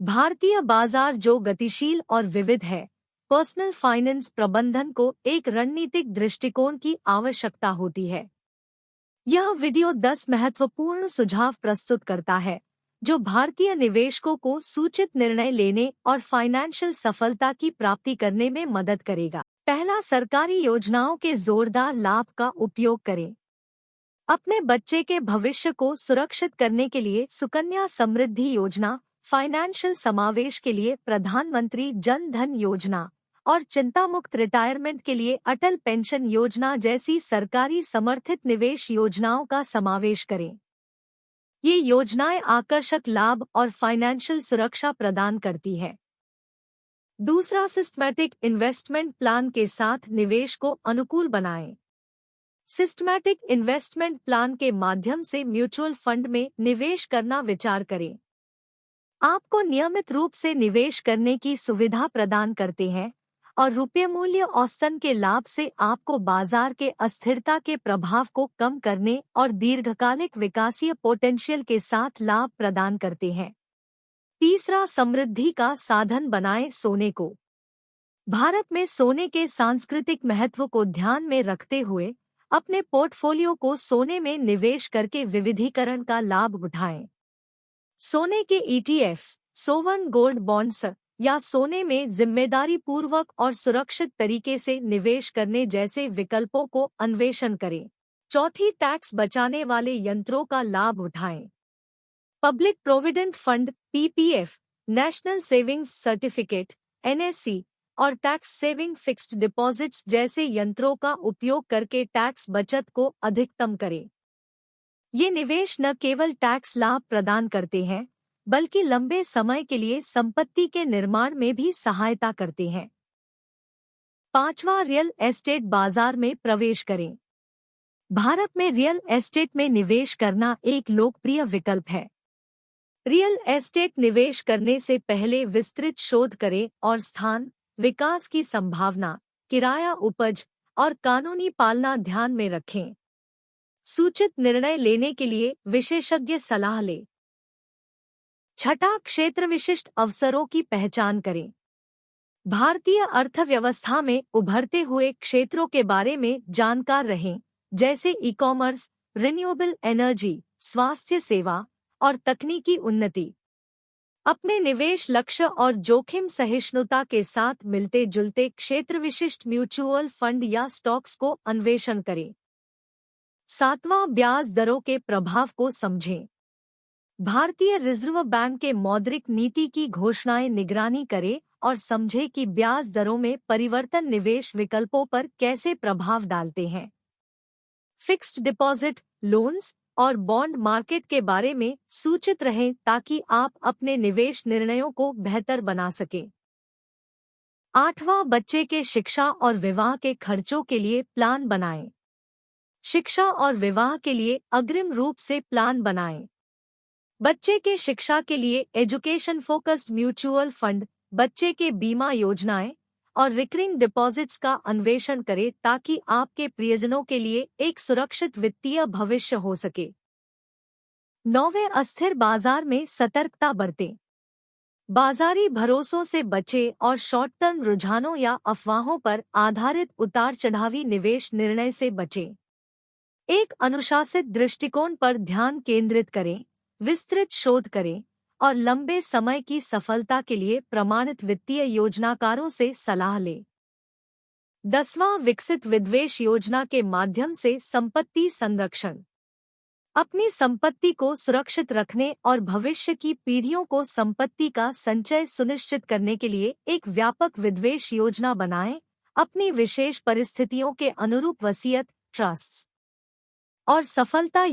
भारतीय बाजार जो गतिशील और विविध है, पर्सनल फाइनेंस प्रबंधन को एक रणनीतिक दृष्टिकोण की आवश्यकता होती है। यह वीडियो 10 महत्वपूर्ण सुझाव प्रस्तुत करता है जो भारतीय निवेशकों को सूचित निर्णय लेने और फाइनेंशियल सफलता की प्राप्ति करने में मदद करेगा। पहला, सरकारी योजनाओं के जोरदार लाभ का उपयोग करें। अपने बच्चे के भविष्य को सुरक्षित करने के लिए सुकन्या समृद्धि योजना, फाइनेंशियल समावेश के लिए प्रधानमंत्री जन धन योजना और चिंता मुक्त रिटायरमेंट के लिए अटल पेंशन योजना जैसी सरकारी समर्थित निवेश योजनाओं का समावेश करें। ये योजनाएं आकर्षक लाभ और फाइनेंशियल सुरक्षा प्रदान करती है। दूसरा, सिस्टमैटिक इन्वेस्टमेंट प्लान के साथ निवेश को अनुकूल बनाएं। सिस्टमैटिक इन्वेस्टमेंट प्लान के माध्यम से म्यूचुअल फंड में निवेश करना विचार करें। आपको नियमित रूप से निवेश करने की सुविधा प्रदान करते हैं और रुपये मूल्य औसतन के लाभ से आपको बाजार के अस्थिरता के प्रभाव को कम करने और दीर्घकालिक विकासीय पोटेंशियल के साथ लाभ प्रदान करते हैं। तीसरा, समृद्धि का साधन बनाएं सोने को। भारत में सोने के सांस्कृतिक महत्व को ध्यान में रखते हुए अपने पोर्टफोलियो को सोने में निवेश करके विविधीकरण का लाभ उठाएं। सोने के ETFs, सोवरन गोल्ड बॉन्ड्स या सोने में जिम्मेदारी पूर्वक और सुरक्षित तरीके से निवेश करने जैसे विकल्पों को अन्वेषण करें। चौथी, टैक्स बचाने वाले यंत्रों का लाभ उठाएं। Public provident fund PPF, national savings certificate NSC और टैक्स सेविंग फिक्स्ड डिपॉजिट्स जैसे यंत्रों का उपयोग करके टैक्स बचत को अधिकतम करें। ये निवेश न केवल टैक्स लाभ प्रदान करते हैं बल्कि लंबे समय के लिए संपत्ति के निर्माण में भी सहायता करते हैं। पांचवा, रियल एस्टेट बाजार में प्रवेश करें। भारत में रियल एस्टेट में निवेश करना एक लोकप्रिय विकल्प है। रियल एस्टेट निवेश करने से पहले विस्तृत शोध करें और स्थान, विकास की संभावना, किराया उपज और कानूनी पालना ध्यान में रखें। सूचित निर्णय लेने के लिए विशेषज्ञ सलाह लें। छठा, क्षेत्र विशिष्ट अवसरों की पहचान करें। भारतीय अर्थव्यवस्था में उभरते हुए क्षेत्रों के बारे में जानकार रहें, जैसे ई-कॉमर्स, रिन्यूएबल एनर्जी, स्वास्थ्य सेवा और तकनीकी उन्नति। अपने निवेश लक्ष्य और जोखिम सहिष्णुता के साथ मिलते जुलते क्षेत्र विशिष्ट म्यूचुअल फंड या स्टॉक्स को अन्वेषण करें। सातवां, ब्याज दरों के प्रभाव को समझें। भारतीय रिजर्व बैंक के मौद्रिक नीति की घोषणाएं निगरानी करें और समझें कि ब्याज दरों में परिवर्तन निवेश विकल्पों पर कैसे प्रभाव डालते हैं। फिक्स्ड डिपॉजिट, लोन्स और बॉन्ड मार्केट के बारे में सूचित रहें ताकि आप अपने निवेश निर्णयों को बेहतर बना सकें। आठवां, बच्चे के शिक्षा और विवाह के खर्चों के लिए प्लान बनाएं। शिक्षा और विवाह के लिए अग्रिम रूप से प्लान बनाएं। बच्चे के शिक्षा के लिए एजुकेशन फोकस्ड म्यूचुअल फंड, बच्चे के बीमा योजनाएं और रिकरिंग डिपॉजिट्स का अन्वेषण करें ताकि आपके प्रियजनों के लिए एक सुरक्षित वित्तीय भविष्य हो सके। नौवें, अस्थिर बाजार में सतर्कता बरतें। बाजारी भरोसों से बचें और शॉर्ट टर्म रुझानों या अफवाहों पर आधारित उतार चढ़ावी निवेश निर्णय से बचें। एक अनुशासित दृष्टिकोण पर ध्यान केंद्रित करें, विस्तृत शोध करें और लंबे समय की सफलता के लिए प्रमाणित वित्तीय योजनाकारों से सलाह लें। 10वां, विकसित विद्वेश योजना के माध्यम से संपत्ति संरक्षण। अपनी संपत्ति को सुरक्षित रखने और भविष्य की पीढ़ियों को संपत्ति का संचय सुनिश्चित करने के लिए एक व्यापक विद्वेश योजना बनाएं। अपनी विशेष परिस्थितियों के अनुरूप वसीयत, ट्रस्ट्स और सफलता